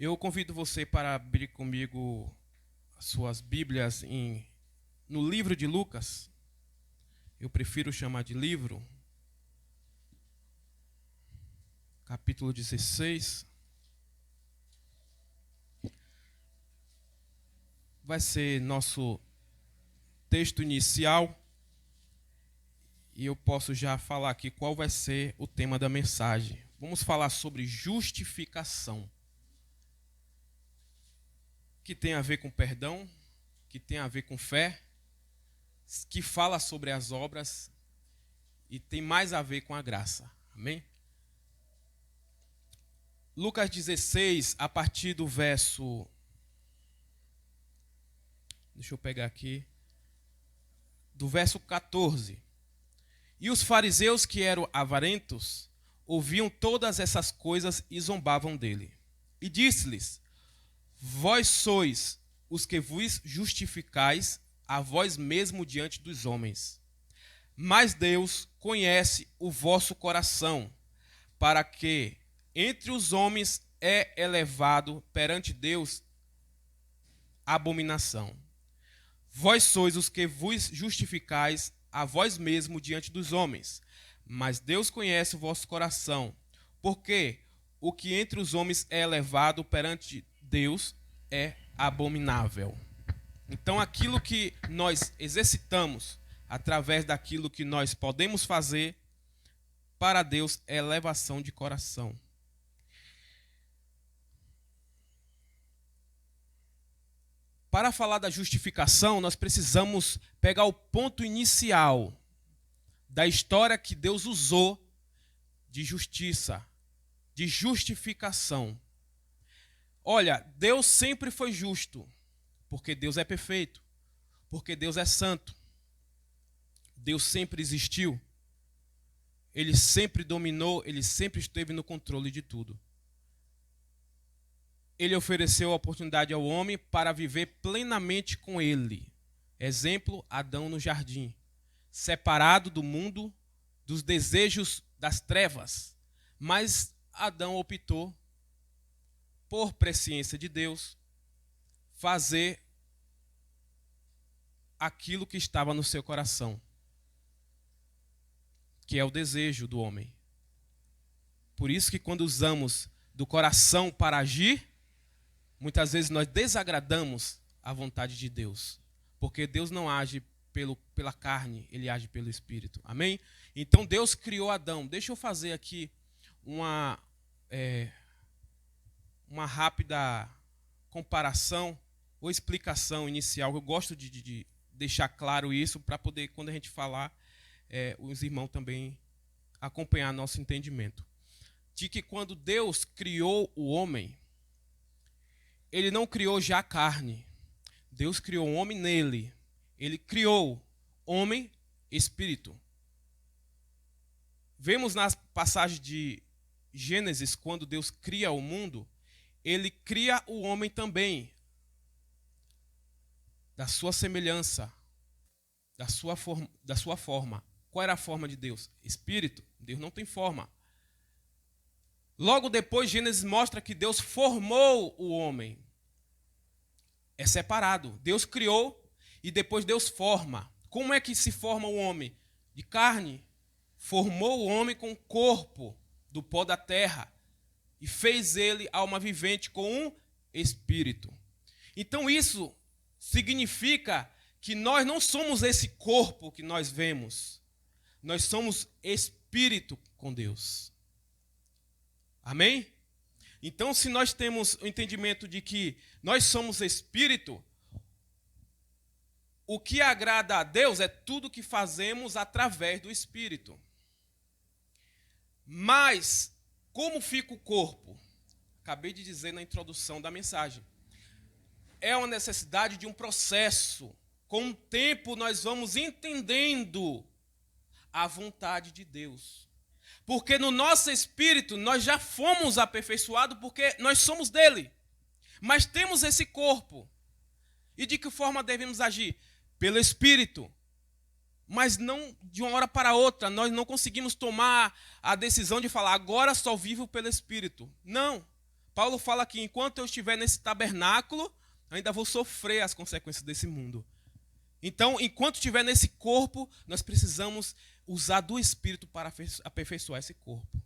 Eu convido você para abrir comigo as suas Bíblias no livro de Lucas. Eu prefiro chamar de livro. Capítulo 16. Vai ser nosso texto inicial. E eu posso já falar aqui qual vai ser o tema da mensagem. Vamos falar sobre justificação. Que tem a ver com perdão, que tem a ver com fé, que fala sobre as obras e tem mais a ver com a graça. Amém? Lucas 16, a partir do verso... Deixa eu pegar aqui. Do verso 14. E os fariseus que eram avarentos ouviam todas essas coisas e zombavam dele. E disse-lhes: Vós sois os que vos justificais a vós mesmo diante dos homens. Mas Deus conhece o vosso coração, para que entre os homens é elevado perante Deus abominação. Vós sois os que vos justificais a vós mesmo diante dos homens. Mas Deus conhece o vosso coração, porque o que entre os homens é elevado perante Deus é abominável. Então, aquilo que nós exercitamos, através daquilo que nós podemos fazer, para Deus é elevação de coração. Para falar da justificação, nós precisamos pegar o ponto inicial da história que Deus usou de justiça, de justificação. Olha, Deus sempre foi justo, porque Deus é perfeito, porque Deus é santo. Deus sempre existiu, Ele sempre dominou, Ele sempre esteve no controle de tudo. Ele ofereceu a oportunidade ao homem para viver plenamente com Ele. Exemplo, Adão no jardim, separado do mundo, dos desejos das trevas. Mas Adão optou, por presciência de Deus, fazer aquilo que estava no seu coração, que é o desejo do homem. Por isso que quando usamos do coração para agir, muitas vezes nós desagradamos a vontade de Deus, porque Deus não age pela carne, Ele age pelo Espírito. Amém? Então Deus criou Adão. Deixa eu fazer aqui uma rápida comparação ou explicação inicial. Eu gosto de deixar claro isso para poder, quando a gente falar, os irmãos também acompanhar nosso entendimento. De que quando Deus criou o homem, Ele não criou já a carne. Deus criou o homem nele. Ele criou homem, espírito. Vemos nas passagens de Gênesis, quando Deus cria o mundo, Ele cria o homem também, da sua semelhança, da sua forma. Qual era a forma de Deus? Espírito. Deus não tem forma. Logo depois, Gênesis mostra que Deus formou o homem. É separado. Deus criou e depois Deus forma. Como é que se forma o homem? De carne. Formou o homem com o corpo do pó da terra e fez ele alma vivente com um espírito. Então isso significa que nós não somos esse corpo que nós vemos. Nós somos espírito com Deus. Amém? Então, se nós temos o entendimento de que nós somos espírito, o que agrada a Deus é tudo que fazemos através do espírito. Mas, como fica o corpo? Acabei de dizer na introdução da mensagem. É uma necessidade de um processo. Com o tempo, nós vamos entendendo a vontade de Deus. Porque no nosso espírito nós já fomos aperfeiçoados porque nós somos dele. Mas temos esse corpo. E de que forma devemos agir? Pelo espírito. Mas não de uma hora para outra. Nós não conseguimos tomar a decisão de falar, agora só vivo pelo espírito. Não. Paulo fala que enquanto eu estiver nesse tabernáculo, ainda vou sofrer as consequências desse mundo. Então, enquanto estiver nesse corpo, nós precisamos usar do Espírito para aperfeiçoar esse corpo.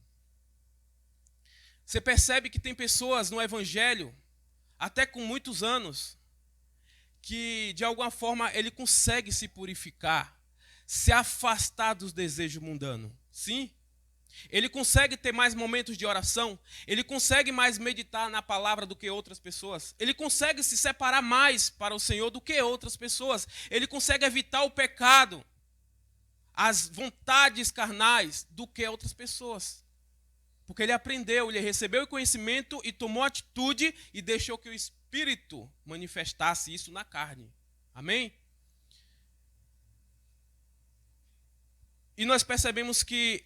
Você percebe que tem pessoas no Evangelho, até com muitos anos, que de alguma forma ele consegue se purificar, se afastar dos desejos mundanos. Sim, ele consegue ter mais momentos de oração, ele consegue mais meditar na palavra do que outras pessoas, ele consegue se separar mais para o Senhor do que outras pessoas, ele consegue evitar o pecado, as vontades carnais do que outras pessoas. Porque ele aprendeu, ele recebeu o conhecimento e tomou atitude e deixou que o Espírito manifestasse isso na carne. Amém? E nós percebemos que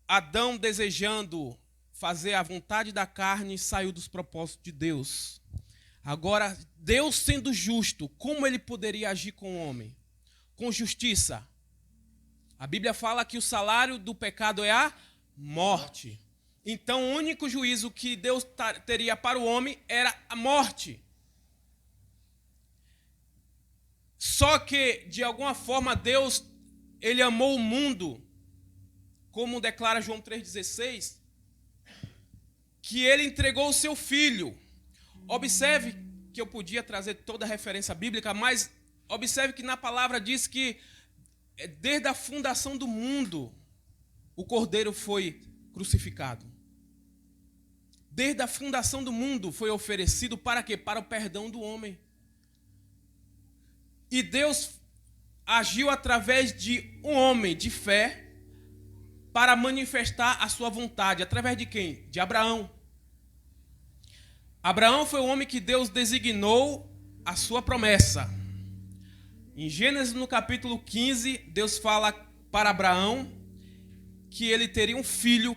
Adão, desejando fazer a vontade da carne, saiu dos propósitos de Deus. Agora, Deus sendo justo, como ele poderia agir com o homem? Com justiça. A Bíblia fala que o salário do pecado é a morte. Então, o único juízo que Deus teria para o homem era a morte. Só que, de alguma forma, Deus, ele amou o mundo, como declara João 3,16, que ele entregou o seu filho. Observe que eu podia trazer toda a referência bíblica, mas observe que na palavra diz que desde a fundação do mundo, o Cordeiro foi crucificado. Desde a fundação do mundo foi oferecido para quê? Para o perdão do homem. E Deus agiu através de um homem de fé para manifestar a sua vontade. Através de quem? De Abraão. Abraão foi o homem que Deus designou a sua promessa. Em Gênesis, no capítulo 15, Deus fala para Abraão que ele teria um filho,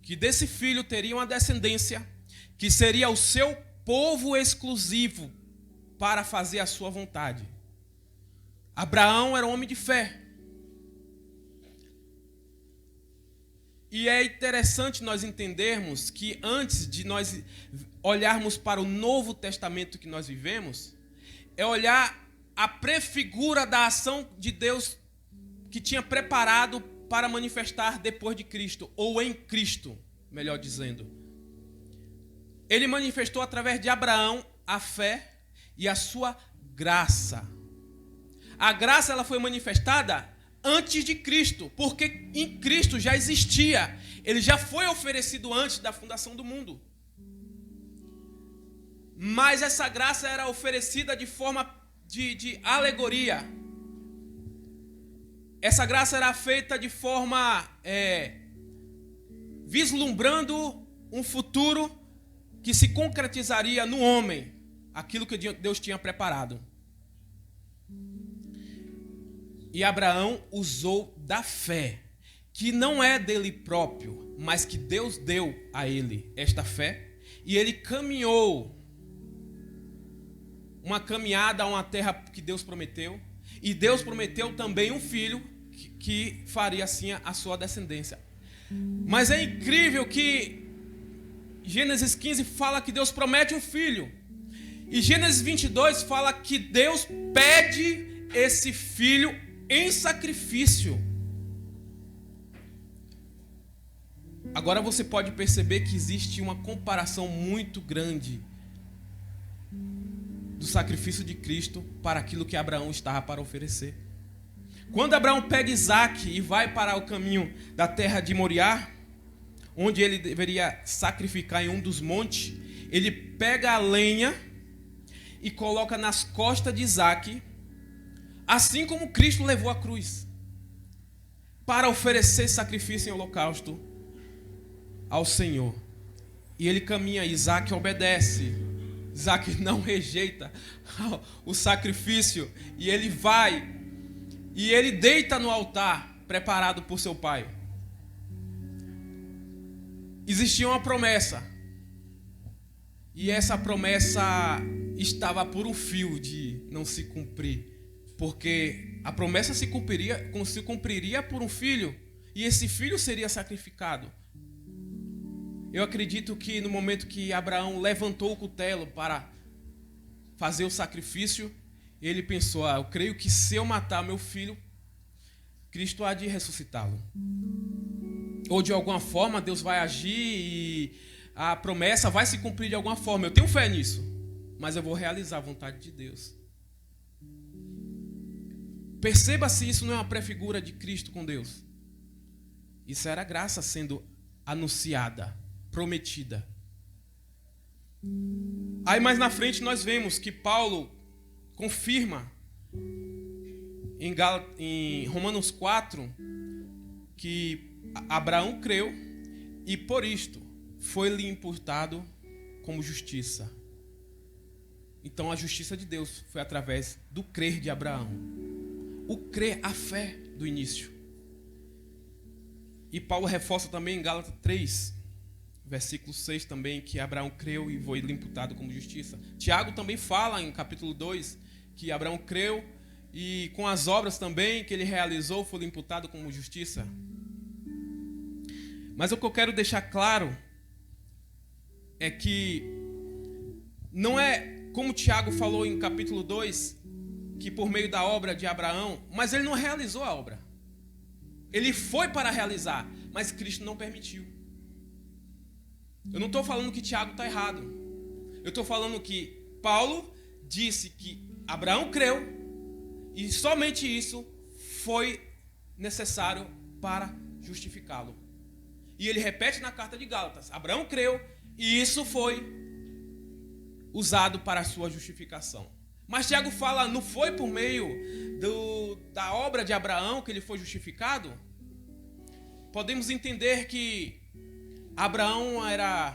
que desse filho teria uma descendência, que seria o seu povo exclusivo para fazer a sua vontade. Abraão era um homem de fé. E é interessante nós entendermos que antes de nós olharmos para o Novo Testamento que nós vivemos, é olhar a prefigura da ação de Deus que tinha preparado para manifestar depois de Cristo, ou em Cristo, melhor dizendo. Ele manifestou através de Abraão a fé e a sua graça. A graça ela foi manifestada antes de Cristo, porque em Cristo já existia. Ele já foi oferecido antes da fundação do mundo. Mas essa graça era oferecida de forma de alegoria. Essa graça era feita de forma vislumbrando um futuro que se concretizaria no homem, aquilo que Deus tinha preparado. E Abraão usou da fé, que não é dele próprio, mas que Deus deu a ele esta fé, e ele caminhou uma caminhada a uma terra que Deus prometeu, e Deus prometeu também um filho que faria assim a sua descendência. Mas é incrível que Gênesis 15 fala que Deus promete um filho, e Gênesis 22 fala que Deus pede esse filho em sacrifício. Agora você pode perceber que existe uma comparação muito grande do sacrifício de Cristo para aquilo que Abraão estava para oferecer. Quando Abraão pega Isaac e vai para o caminho da terra de Moriá, onde ele deveria sacrificar em um dos montes, ele pega a lenha e coloca nas costas de Isaac, assim como Cristo levou a cruz, para oferecer sacrifício em holocausto ao Senhor. E ele caminha, Isaac obedece, Isaac não rejeita o sacrifício, e ele vai, e ele deita no altar, preparado por seu pai. Existia uma promessa, e essa promessa estava por um fio de não se cumprir, porque a promessa se cumpriria por um filho, e esse filho seria sacrificado. Eu acredito que no momento que Abraão levantou o cutelo para fazer o sacrifício, ele pensou, eu creio que se eu matar meu filho, Cristo há de ressuscitá-lo. Ou de alguma forma Deus vai agir e a promessa vai se cumprir de alguma forma. Eu tenho fé nisso, mas eu vou realizar a vontade de Deus. Perceba se isso não é uma prefigura de Cristo com Deus. Isso era graça sendo anunciada, prometida. Aí mais na frente nós vemos que Paulo confirma em Romanos 4 que Abraão creu e por isto foi-lhe imputado como justiça. Então a justiça de Deus foi através do crer de Abraão. O crer, a fé do início. E Paulo reforça também em Gálatas 3, versículo 6 também, que Abraão creu e foi imputado como justiça. Tiago também fala em capítulo 2 que Abraão creu e com as obras também que ele realizou foi imputado como justiça. Mas o que eu quero deixar claro é que não é como Tiago falou em capítulo 2, que por meio da obra de Abraão, mas ele não realizou a obra. Ele foi para realizar, mas Cristo não permitiu. Eu não estou falando que Tiago está errado. Eu estou falando que Paulo disse que Abraão creu e somente isso foi necessário para justificá-lo. E ele repete na carta de Gálatas, Abraão creu e isso foi usado para a sua justificação. Mas Tiago fala, não foi por meio da obra de Abraão que ele foi justificado? Podemos entender que Abraão era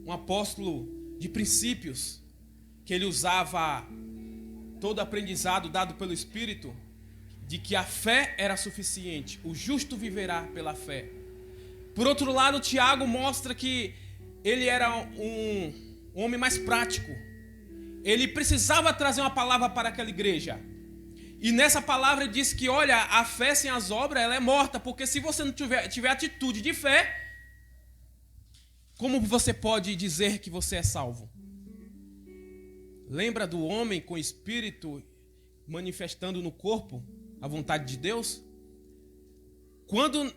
um apóstolo de princípios, que ele usava todo aprendizado dado pelo Espírito, de que a fé era suficiente, o justo viverá pela fé. Por outro lado, Tiago mostra que ele era um homem mais prático. Ele precisava trazer uma palavra para aquela igreja. E nessa palavra ele diz que, olha, a fé sem as obras ela é morta, porque se você não tiver atitude de fé, como você pode dizer que você é salvo? Lembra do homem com espírito manifestando no corpo a vontade de Deus? Quando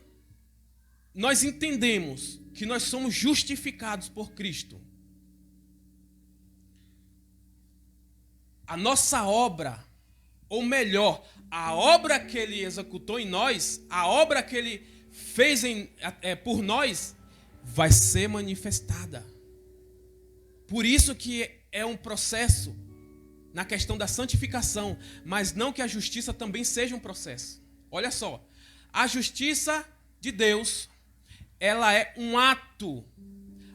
nós entendemos que nós somos justificados por Cristo, a nossa obra, ou melhor, a obra que Ele executou em nós, a obra que Ele fez por nós, vai ser manifestada. Por isso que é um processo na questão da santificação, mas não que a justiça também seja um processo. Olha só, a justiça de Deus, ela é um ato.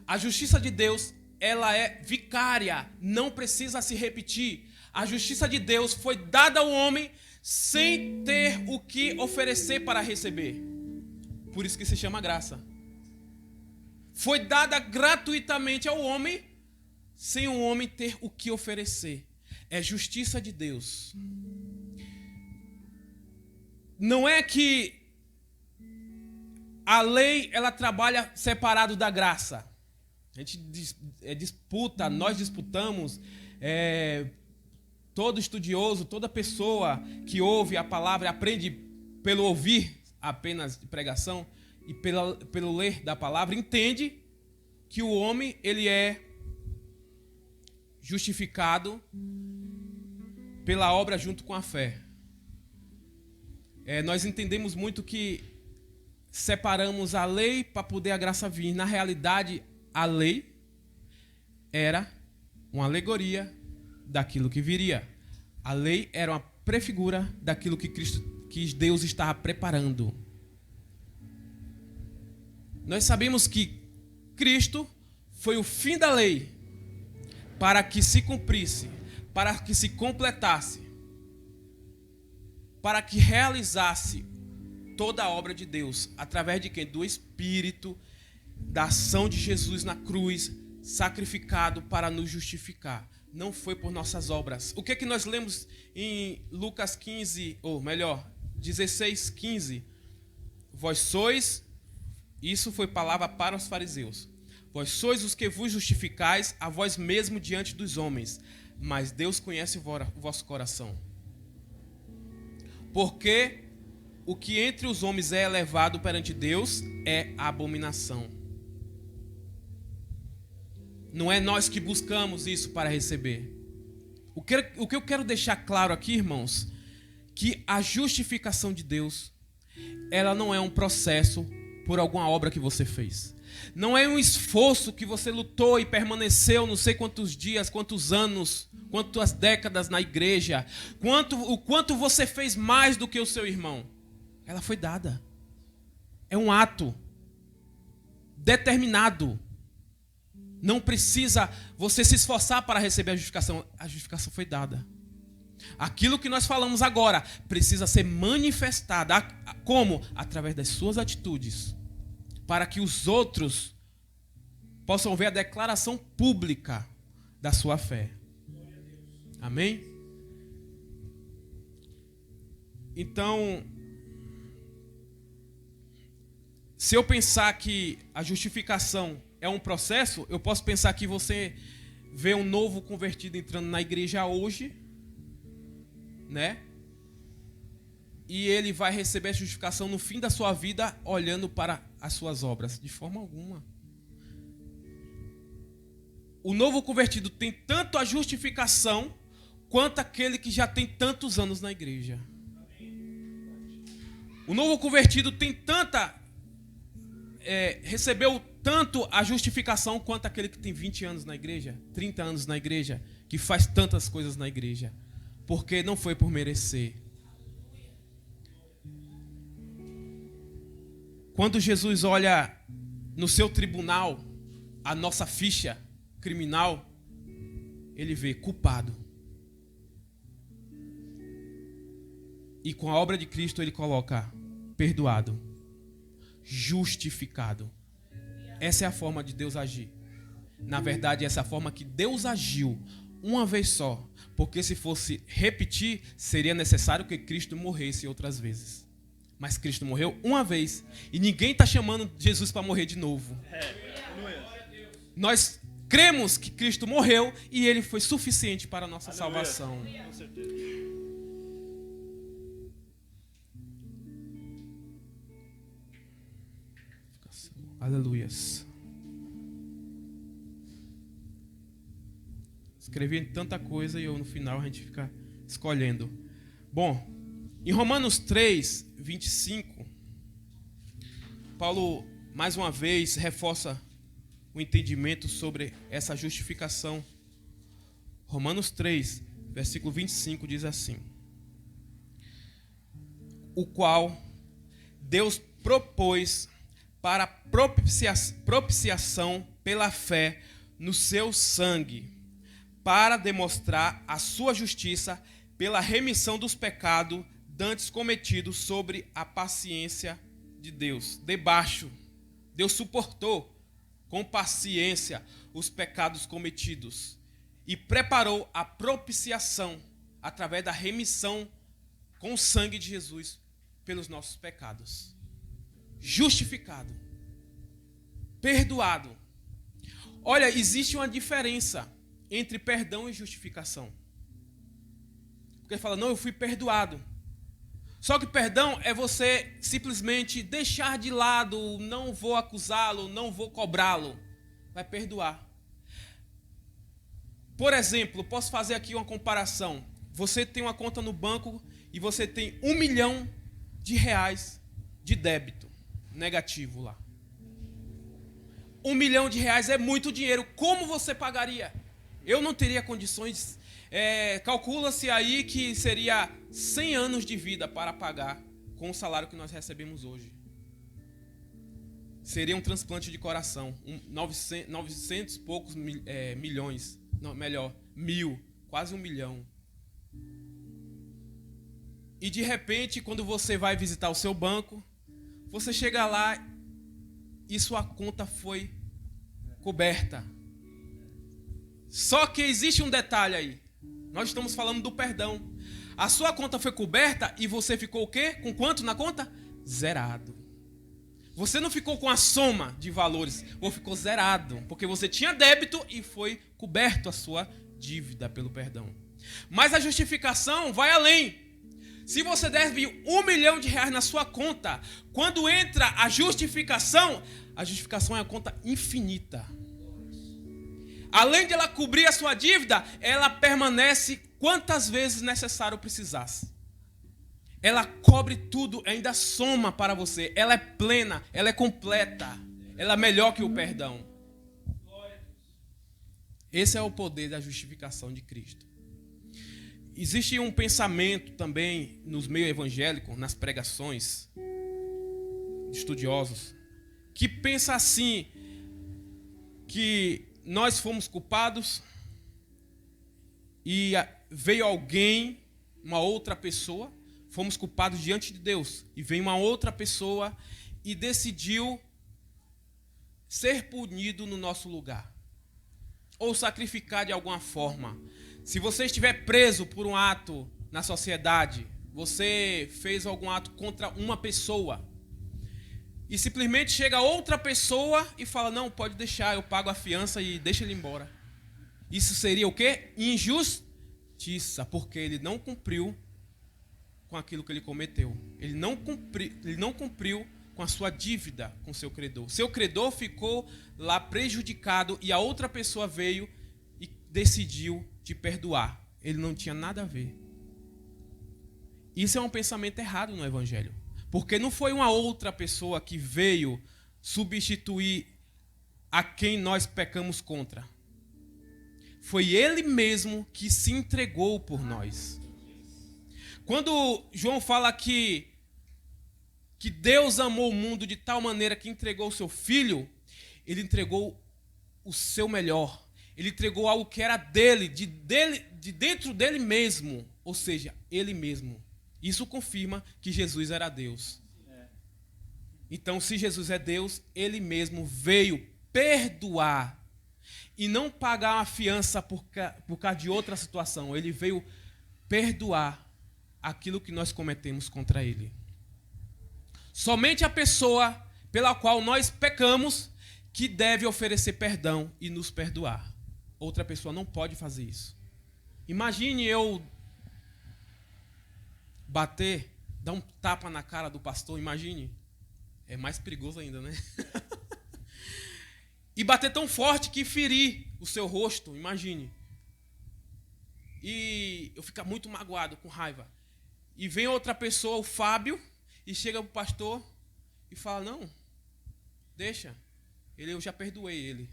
A justiça de Deus, ela é vicária, não precisa se repetir. A justiça de Deus foi dada ao homem sem ter o que oferecer para receber. Por isso que se chama graça. Foi dada gratuitamente ao homem, sem o homem ter o que oferecer. É justiça de Deus. Não é que a lei ela trabalha separado da graça. A gente disputa, nós disputamos. Todo estudioso, toda pessoa que ouve a palavra, aprende pelo ouvir apenas de pregação e pelo ler da palavra, entende que o homem ele é justificado pela obra junto com a fé. Nós entendemos muito que separamos a lei para poder a graça vir. Na realidade, a lei era uma alegoria daquilo que viria. A lei era uma prefigura daquilo que Deus estava preparando. Nós sabemos que Cristo foi o fim da lei para que se cumprisse, para que se completasse, para que realizasse toda a obra de Deus, através de quem? Do Espírito, da ação de Jesus na cruz, sacrificado para nos justificar. Não foi por nossas obras. O que é que nós lemos em Lucas 15, ou melhor, 16, 15? Vós sois, isso foi palavra para os fariseus. Vós sois os que vos justificais a vós mesmo diante dos homens, mas Deus conhece o vosso coração. Porque o que entre os homens é elevado perante Deus é abominação. Não é nós que buscamos isso para receber. O que eu quero deixar claro aqui, irmãos, que a justificação de Deus, ela não é um processo por alguma obra que você fez. Não é um esforço que você lutou e permaneceu não sei quantos dias, quantos anos, quantas décadas na igreja, o quanto você fez mais do que o seu irmão. Ela foi dada. É um ato determinado. Não precisa você se esforçar para receber a justificação. A justificação foi dada. Aquilo que nós falamos agora precisa ser manifestada. Como? Através das suas atitudes. Para que os outros possam ver a declaração pública da sua fé. Amém? Então, se eu pensar que a justificação é um processo, eu posso pensar que você vê um novo convertido entrando na igreja hoje, né? E ele vai receber a justificação no fim da sua vida olhando para as suas obras. De forma alguma. O novo convertido tem tanto a justificação quanto aquele que já tem tantos anos na igreja. O novo convertido tem recebeu tanto a justificação quanto aquele que tem 20 anos na igreja, 30 anos na igreja, que faz tantas coisas na igreja. Porque não foi por merecer. Quando Jesus olha no seu tribunal a nossa ficha criminal, ele vê culpado. E com a obra de Cristo ele coloca perdoado, justificado. Essa é a forma de Deus agir. Na verdade, essa é a forma que Deus agiu uma vez só. Porque se fosse repetir, seria necessário que Cristo morresse outras vezes. Mas Cristo morreu uma vez. E ninguém está chamando Jesus para morrer de novo. Nós cremos que Cristo morreu e ele foi suficiente para a nossa salvação. Com certeza. Aleluias. Escrevi tanta coisa e no final a gente fica escolhendo. Bom, em Romanos 3, 25, Paulo mais uma vez reforça o entendimento sobre essa justificação. Romanos 3, versículo 25 diz assim: o qual Deus propôs para propiciação pela fé no seu sangue, para demonstrar a sua justiça pela remissão dos pecados dantes cometidos sobre a paciência de Deus. Debaixo, Deus suportou com paciência os pecados cometidos e preparou a propiciação através da remissão com o sangue de Jesus pelos nossos pecados. Justificado, perdoado. Olha, existe uma diferença entre perdão e justificação. Porque ele fala, não, eu fui perdoado. Só que perdão é você simplesmente deixar de lado, não vou acusá-lo, não vou cobrá-lo. Vai perdoar. Por exemplo, posso fazer aqui uma comparação. Você tem uma conta no banco e você tem R$1 milhão de débito negativo lá. R$1 milhão é muito dinheiro. Como você pagaria? Eu não teria condições. Calcula-se aí que seria 100 anos de vida para pagar com o salário que nós recebemos hoje. Seria um transplante de coração. 900 e poucos milhões. Não, melhor, 1.000. Quase 1 milhão. E de repente, quando você vai visitar o seu banco, você chega lá e sua conta foi coberta. Só que existe um detalhe aí. Nós estamos falando do perdão. A sua conta foi coberta e você ficou o quê? Com quanto na conta? Zerado. Você não ficou com a soma de valores, ou ficou zerado, porque você tinha débito e foi coberto a sua dívida pelo perdão. Mas a justificação vai além. Se você deve R$1 milhão na sua conta, quando entra a justificação é uma conta infinita. Além de ela cobrir a sua dívida, ela permanece quantas vezes necessário precisasse. Ela cobre tudo, ainda soma para você. Ela é plena, ela é completa. Ela é melhor que o perdão. Esse é o poder da justificação de Cristo. Existe um pensamento também nos meios evangélicos, nas pregações de estudiosos, que pensa assim, que nós fomos culpados e veio alguém, uma outra pessoa, fomos culpados diante de Deus, e veio uma outra pessoa e decidiu ser punido no nosso lugar, ou sacrificar de alguma forma. Se você estiver preso por um ato na sociedade, você fez algum ato contra uma pessoa, e simplesmente chega outra pessoa e fala, não, pode deixar, eu pago a fiança e deixa ele embora. Isso seria o quê? Injustiça, porque ele não cumpriu com aquilo que ele cometeu. Ele não cumpriu com a sua dívida com seu credor. Seu credor ficou lá prejudicado e a outra pessoa veio e decidiu te perdoar. Ele não tinha nada a ver. Isso é um pensamento errado no Evangelho. Porque não foi uma outra pessoa que veio substituir a quem nós pecamos contra. Foi Ele mesmo que se entregou por nós. Quando João fala que Deus amou o mundo de tal maneira que entregou o seu Filho, Ele entregou o seu melhor. Ele entregou algo que era dele, de dentro dele mesmo. Ou seja, Ele mesmo. Isso confirma que Jesus era Deus. Então, se Jesus é Deus, Ele mesmo veio perdoar e não pagar uma fiança por causa de outra situação. Ele veio perdoar aquilo que nós cometemos contra Ele. Somente a pessoa pela qual nós pecamos que deve oferecer perdão e nos perdoar. Outra pessoa não pode fazer isso. Imagine eu bater, dar um tapa na cara do pastor, imagine. É mais perigoso ainda, né? E bater tão forte que ferir o seu rosto, imagine. E eu ficar muito magoado, com raiva. E vem outra pessoa, o Fábio, e chega pro pastor e fala, não, deixa, eu já perdoei ele.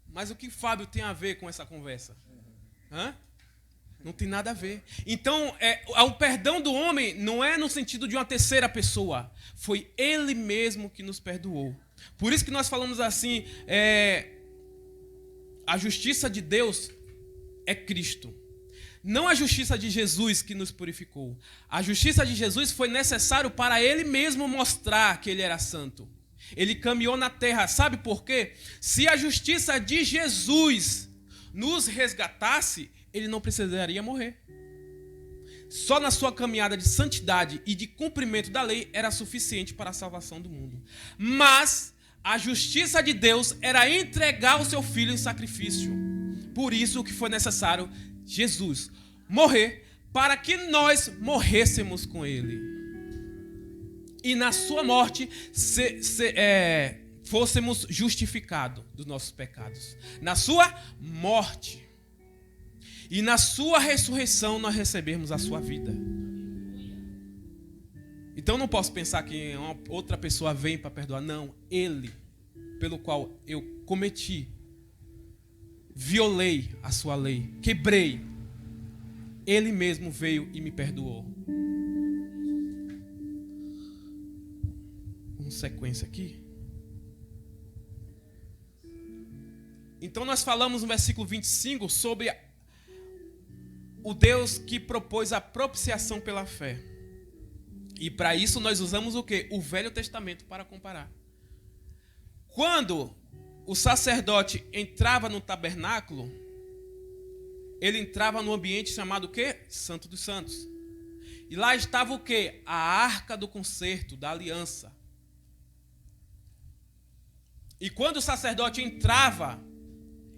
Mas o que Fábio tem a ver com essa conversa? Hã? Não tem nada a ver. Então, o perdão do homem não é no sentido de uma terceira pessoa. Foi Ele mesmo que nos perdoou. Por isso que nós falamos assim, a justiça de Deus é Cristo. Não a justiça de Jesus que nos purificou. A justiça de Jesus foi necessário para Ele mesmo mostrar que Ele era santo. Ele caminhou na terra. Sabe por quê? Se a justiça de Jesus nos resgatasse, Ele não precisaria morrer. Só na sua caminhada de santidade e de cumprimento da lei era suficiente para a salvação do mundo. Mas a justiça de Deus era entregar o seu filho em sacrifício. Por isso que foi necessário Jesus morrer para que nós morrêssemos com Ele. E na sua morte fôssemos justificados dos nossos pecados. Na sua morte. E na sua ressurreição nós recebemos a sua vida. Então não posso pensar que uma outra pessoa vem para perdoar. Não, Ele, pelo qual eu cometi, violei a sua lei, quebrei. Ele mesmo veio e me perdoou. Vamos sequência aqui. Então nós falamos no versículo 25 sobre o Deus que propôs a propiciação pela fé. E para isso nós usamos o quê? O Velho Testamento para comparar. Quando o sacerdote entrava no tabernáculo, ele entrava no ambiente chamado o quê? Santo dos Santos. E lá estava o quê? A arca do concerto, da aliança. E quando o sacerdote entrava,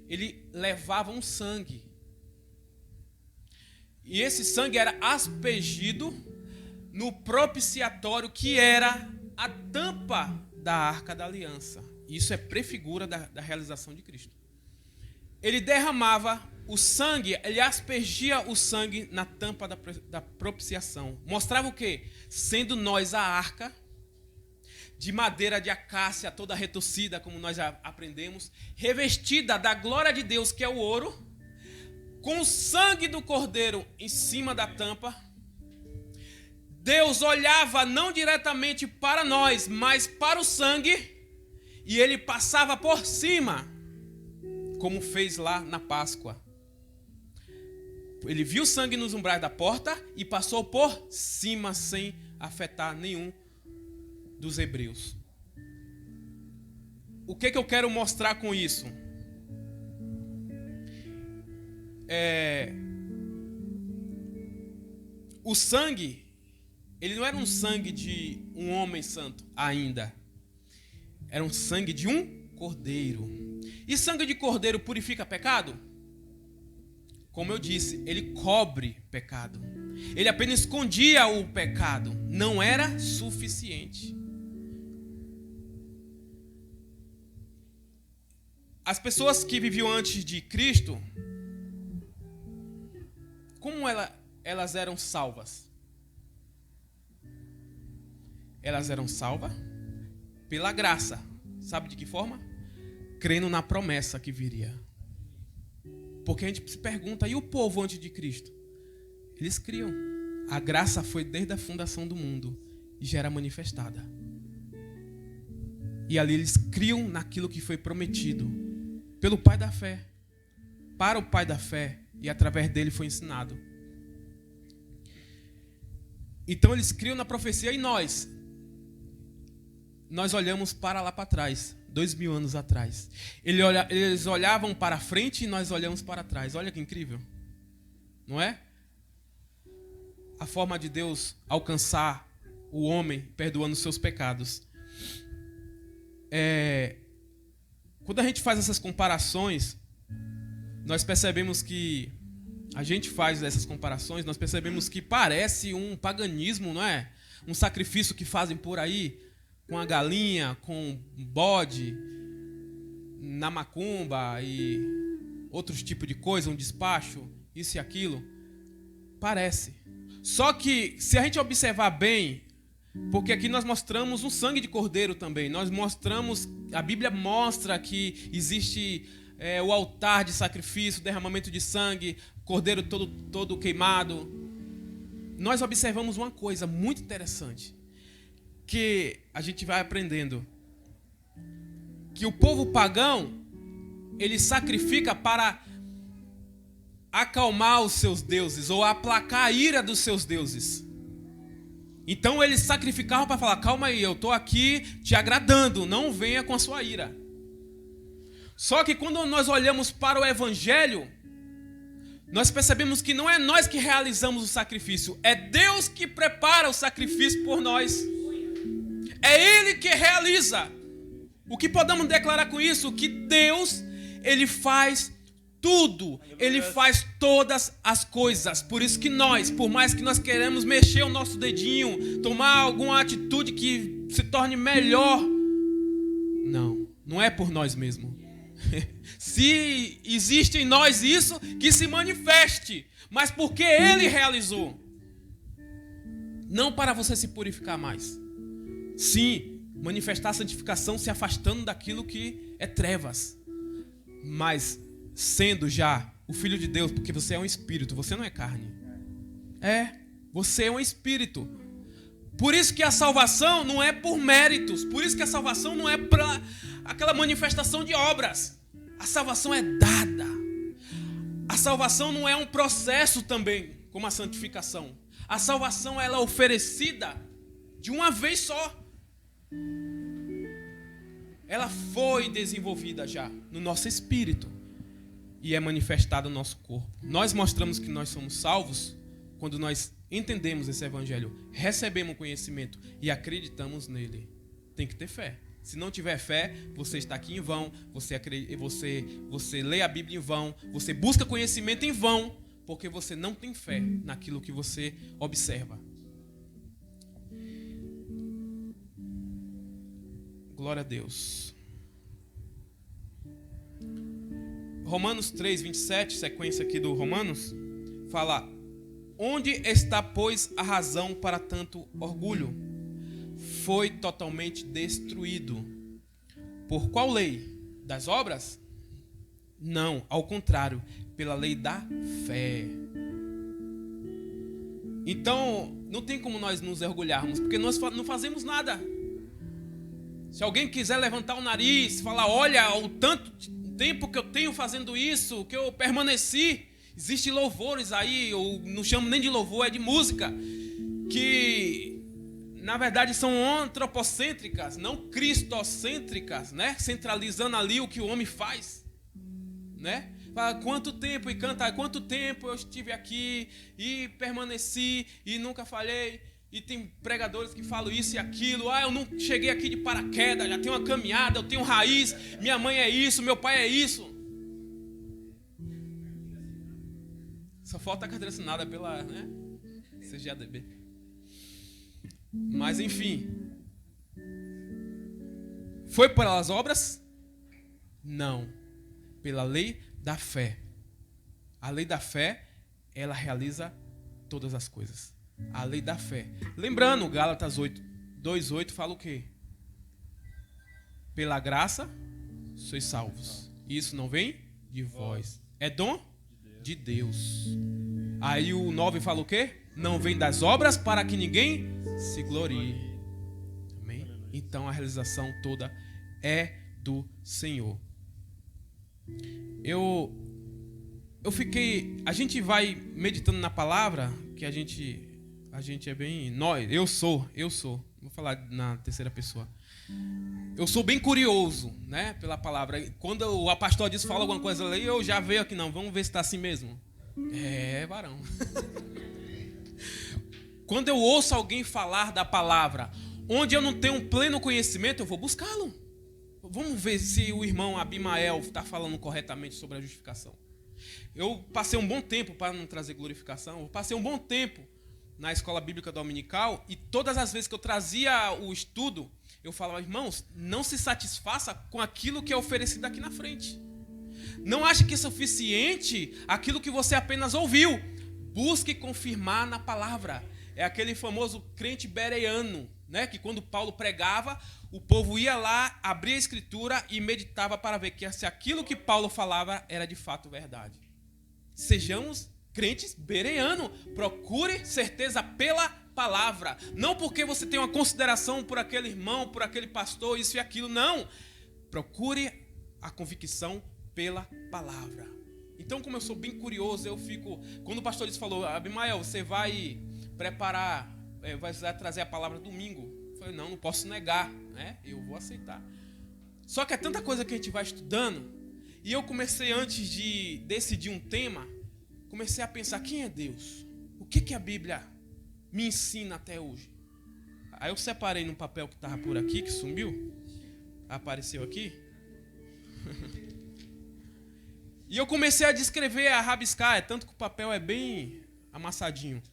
ele levava um sangue. E esse sangue era aspergido no propiciatório, que era a tampa da arca da aliança. Isso é prefigura da realização de Cristo. Ele derramava o sangue, ele aspergia o sangue na tampa da propiciação. Mostrava o quê? Sendo nós a arca, de madeira de acácia, toda retorcida, como nós já aprendemos, revestida da glória de Deus, que é o ouro, com o sangue do cordeiro em cima da tampa. Deus olhava não diretamente para nós, mas para o sangue, e ele passava por cima, como fez lá na Páscoa. Ele viu o sangue nos umbrais da porta e passou por cima sem afetar nenhum dos hebreus. O que eu quero mostrar com isso? O sangue, ele não era um sangue de um homem santo ainda. Era um sangue de um cordeiro. E sangue de cordeiro purifica pecado? Como eu disse, ele cobre pecado. Ele apenas escondia o pecado. Não era suficiente. As pessoas que viviam antes de Cristo, como elas eram salvas? Elas eram salvas pela graça. Sabe de que forma? Crendo na promessa que viria. Porque a gente se pergunta, e o povo antes de Cristo? Eles criam. A graça foi desde a fundação do mundo e já era manifestada. E ali eles criam naquilo que foi prometido pelo Pai da fé, para o Pai da fé, e através dele foi ensinado. Então eles criam na profecia, e nós olhamos para lá para trás, 2000 anos atrás. Eles olhavam para frente e nós olhamos para trás. Olha que incrível, não é? A forma de Deus alcançar o homem perdoando os seus pecados. Quando a gente faz essas comparações, nós percebemos que nós percebemos que parece um paganismo, não é? Um sacrifício que fazem por aí, com a galinha, com bode, na macumba e outros tipos de coisa, um despacho, isso e aquilo. Parece. Só que, se a gente observar bem, porque aqui nós mostramos um sangue de cordeiro também. A Bíblia mostra que existe o altar de sacrifício, derramamento de sangue, cordeiro todo queimado. Nós observamos uma coisa muito interessante, que a gente vai aprendendo. Que o povo pagão, ele sacrifica para acalmar os seus deuses, ou aplacar a ira dos seus deuses. Então eles sacrificavam para falar, calma aí, eu estou aqui te agradando, não venha com a sua ira. Só que quando nós olhamos para o Evangelho, nós percebemos que não é nós que realizamos o sacrifício, é Deus que prepara o sacrifício por nós. É Ele que realiza. O que podemos declarar com isso? Que Deus, Ele faz tudo, Ele faz todas as coisas. Por isso que nós, por mais que nós queremos mexer o nosso dedinho, tomar alguma atitude que se torne melhor, não é por nós mesmos. Se existe em nós isso, que se manifeste, mas porque Ele realizou. Não para você se purificar mais. Sim, manifestar a santificação se afastando daquilo que é trevas, mas sendo já o Filho de Deus, porque você é um espírito, você não é carne. Você é um espírito. Por isso que a salvação não é por méritos, por isso que a salvação não é para aquela manifestação de obras. A salvação é dada. A salvação não é um processo também, como a santificação. A salvação ela é oferecida de uma vez só. Ela foi desenvolvida já no nosso espírito e é manifestada no nosso corpo. Nós mostramos que nós somos salvos quando nós entendemos esse evangelho, recebemos conhecimento e acreditamos nele. Tem que ter fé. Se não tiver fé, você está aqui em vão, você lê a Bíblia em vão, você busca conhecimento em vão, porque você não tem fé naquilo que você observa. Glória a Deus. Romanos 3, 27, sequência aqui do Romanos, fala: onde está, pois, a razão para tanto orgulho? Foi totalmente destruído. Por qual lei? Das obras? Não, ao contrário, pela lei da fé. Então, não tem como nós nos orgulharmos, porque nós não fazemos nada. Se alguém quiser levantar o nariz, falar: olha, o tanto tempo que eu tenho fazendo isso, que eu permaneci. Existem louvores aí, ou não chamo nem de louvor, é de música, que na verdade são antropocêntricas, não cristocêntricas, né? Centralizando ali o que o homem faz, né? Fala quanto tempo, e canta quanto tempo eu estive aqui e permaneci e nunca falhei. E tem pregadores que falam isso e aquilo. Ah, eu não cheguei aqui de paraquedas, já tenho uma caminhada, eu tenho raiz, minha mãe é isso, meu pai é isso. Só falta a carteira assinada pela, né, CGADB. Mas enfim. Foi pelas obras? Não. Pela lei da fé. A lei da fé, ela realiza todas as coisas. A lei da fé. Lembrando, Gálatas 2:8 fala o quê? Pela graça sois salvos. Isso não vem de vós. É dom de Deus. Aí o 9 fala o quê? Não vem das obras para que ninguém se glorie. Amém? Então a realização toda é do Senhor. Eu a gente vai meditando na palavra, que a gente é bem, eu sou, vou falar na terceira pessoa. Eu sou bem curioso, né, pela palavra. Quando o pastor diz, fala alguma coisa ali, eu já vejo aqui, não, vamos ver se está assim mesmo. É, varão. Quando eu ouço alguém falar da palavra, onde eu não tenho um pleno conhecimento, eu vou buscá-lo. Vamos ver se o irmão Abimael está falando corretamente sobre a justificação. Eu passei um bom tempo, para não trazer glorificação, eu passei um bom tempo na escola bíblica dominical, e todas as vezes que eu trazia o estudo, eu falava: irmãos, não se satisfaça com aquilo que é oferecido aqui na frente. Não ache que é suficiente aquilo que você apenas ouviu. Busque confirmar na palavra. É aquele famoso crente bereano, né? Que quando Paulo pregava, o povo ia lá, abria a escritura e meditava para ver que se aquilo que Paulo falava era de fato verdade. Sejamos crentes bereano. Procure certeza pela palavra. Não porque você tem uma consideração por aquele irmão, por aquele pastor, isso e aquilo. Não. Procure a convicção pela palavra. Então, como eu sou bem curioso, eu fico... Quando o pastor falou: Abimael, você vai preparar, vai trazer a palavra domingo. Eu falei: não posso negar, né? Eu vou aceitar. Só que é tanta coisa que a gente vai estudando. E eu comecei, antes de decidir um tema, comecei a pensar: quem é Deus? O que a Bíblia me ensina até hoje? Aí eu separei num papel que estava por aqui, que sumiu. Apareceu aqui. E eu comecei a descrever, a rabiscar, tanto que o papel é bem amassadinho.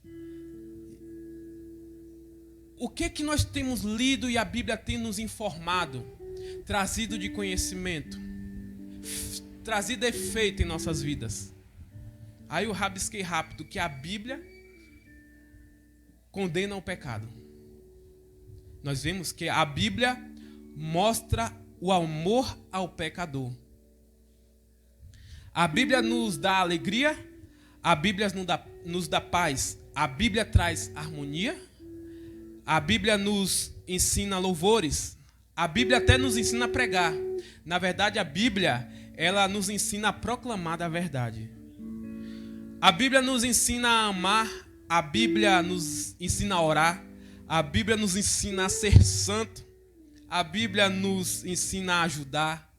O que nós temos lido e a Bíblia tem nos informado, trazido de conhecimento, trazido efeito em nossas vidas? Aí eu rabisquei rápido que a Bíblia condena o pecado. Nós vemos que a Bíblia mostra o amor ao pecador. A Bíblia nos dá alegria, a Bíblia nos dá paz, a Bíblia traz harmonia, a Bíblia nos ensina louvores, a Bíblia até nos ensina a pregar. Na verdade, a Bíblia, ela nos ensina a proclamar da verdade. A Bíblia nos ensina a amar, a Bíblia nos ensina a orar, a Bíblia nos ensina a ser santo, a Bíblia nos ensina a ajudar,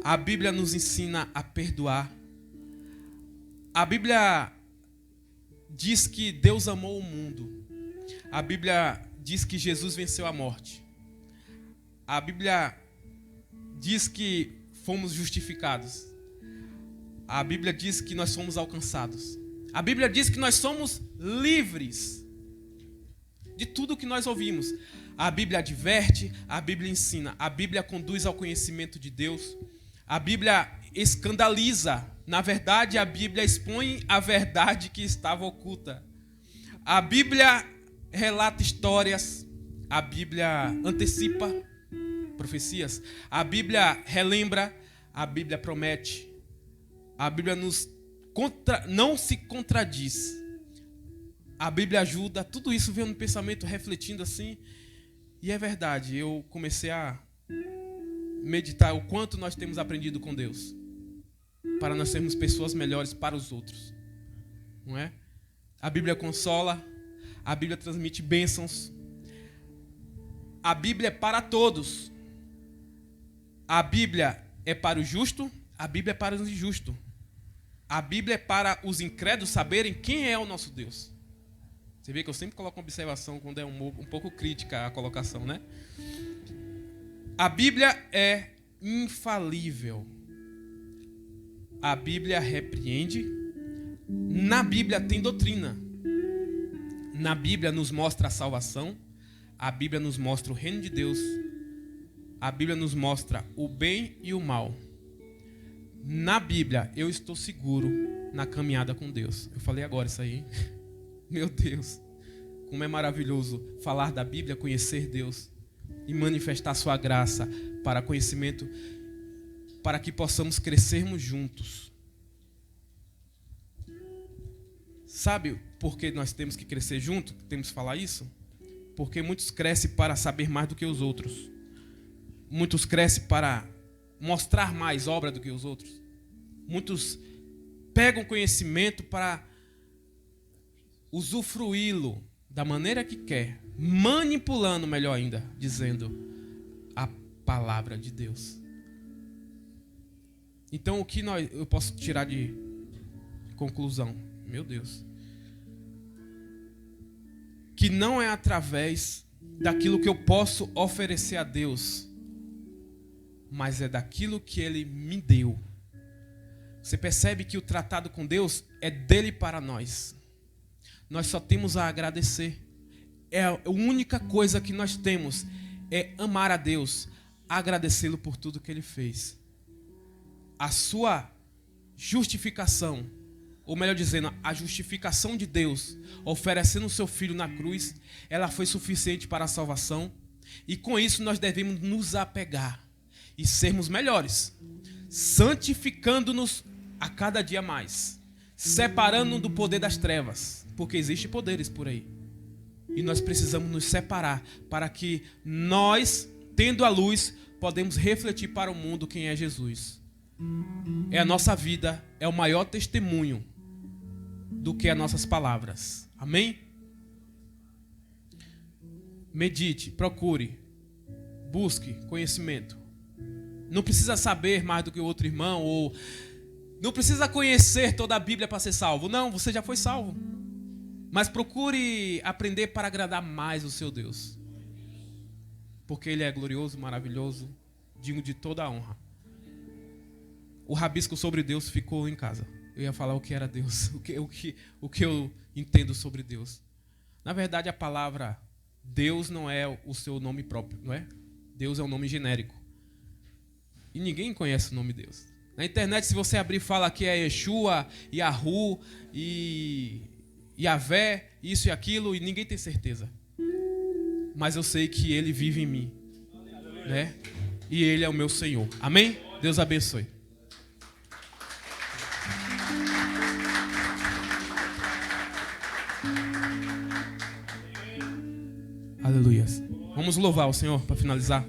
a Bíblia nos ensina a perdoar. A Bíblia diz que Deus amou o mundo. A Bíblia diz que Jesus venceu a morte. A Bíblia diz que fomos justificados. A Bíblia diz que nós somos alcançados. A Bíblia diz que nós somos livres de tudo que nós ouvimos. A Bíblia adverte, a Bíblia ensina, a Bíblia conduz ao conhecimento de Deus. A Bíblia escandaliza. Na verdade, a Bíblia expõe a verdade que estava oculta. A Bíblia relata histórias. A Bíblia antecipa profecias. A Bíblia relembra. A Bíblia promete. A Bíblia não se contradiz. A Bíblia ajuda. Tudo isso veio no pensamento refletindo assim. E é verdade. Eu comecei a meditar o quanto nós temos aprendido com Deus. Para nós sermos pessoas melhores para os outros. Não é? A Bíblia consola. A Bíblia transmite bênçãos. A Bíblia é para todos. A Bíblia é para o justo. A Bíblia é para os injustos. A Bíblia é para os incrédulos saberem quem é o nosso Deus. Você vê que eu sempre coloco uma observação quando é um pouco crítica a colocação, né? A Bíblia é infalível. A Bíblia repreende. Na Bíblia tem doutrina. Na Bíblia nos mostra a salvação. A Bíblia nos mostra o reino de Deus. A Bíblia nos mostra o bem e o mal. Na Bíblia eu estou seguro na caminhada com Deus. Eu falei agora isso aí. Meu Deus, como é maravilhoso falar da Bíblia, conhecer Deus e manifestar sua graça para conhecimento, para que possamos crescermos juntos. Sabe por que nós temos que crescer juntos? Temos que falar isso? Porque muitos crescem para saber mais do que os outros. Muitos crescem para mostrar mais obra do que os outros. Muitos pegam conhecimento para usufruí-lo da maneira que quer, manipulando, melhor ainda, dizendo a palavra de Deus. Então, o que eu posso tirar de conclusão? Meu Deus. Que não é através daquilo que eu posso oferecer a Deus, mas é daquilo que Ele me deu. Você percebe que o tratado com Deus é dele para nós. Nós só temos a agradecer. A única coisa que nós temos é amar a Deus, agradecê-lo por tudo que Ele fez. A sua justificação, ou melhor dizendo, a justificação de Deus, oferecendo o seu Filho na cruz, ela foi suficiente para a salvação. E com isso nós devemos nos apegar e sermos melhores, santificando-nos a cada dia mais, separando-nos do poder das trevas, porque existem poderes por aí. E nós precisamos nos separar para que nós, tendo a luz, podemos refletir para o mundo quem é Jesus. É a nossa vida, é o maior testemunho do que as nossas palavras. Amém? Medite, procure, busque conhecimento. Não precisa saber mais do que o outro irmão, ou não precisa conhecer toda a Bíblia para ser salvo. Não, você já foi salvo. Mas procure aprender para agradar mais o seu Deus. Porque Ele é glorioso, maravilhoso, digno de toda a honra. O rabisco sobre Deus ficou em casa. Eu ia falar o que era Deus, o que eu entendo sobre Deus. Na verdade, a palavra Deus não é o seu nome próprio, não é? Deus é um nome genérico. E ninguém conhece o nome Deus. Na internet, se você abrir, fala que é Yeshua, Yahu, e Yahvé, isso e aquilo, e ninguém tem certeza. Mas eu sei que Ele vive em mim, né? E Ele é o meu Senhor. Amém? Deus abençoe. Aleluia. Vamos louvar o Senhor para finalizar.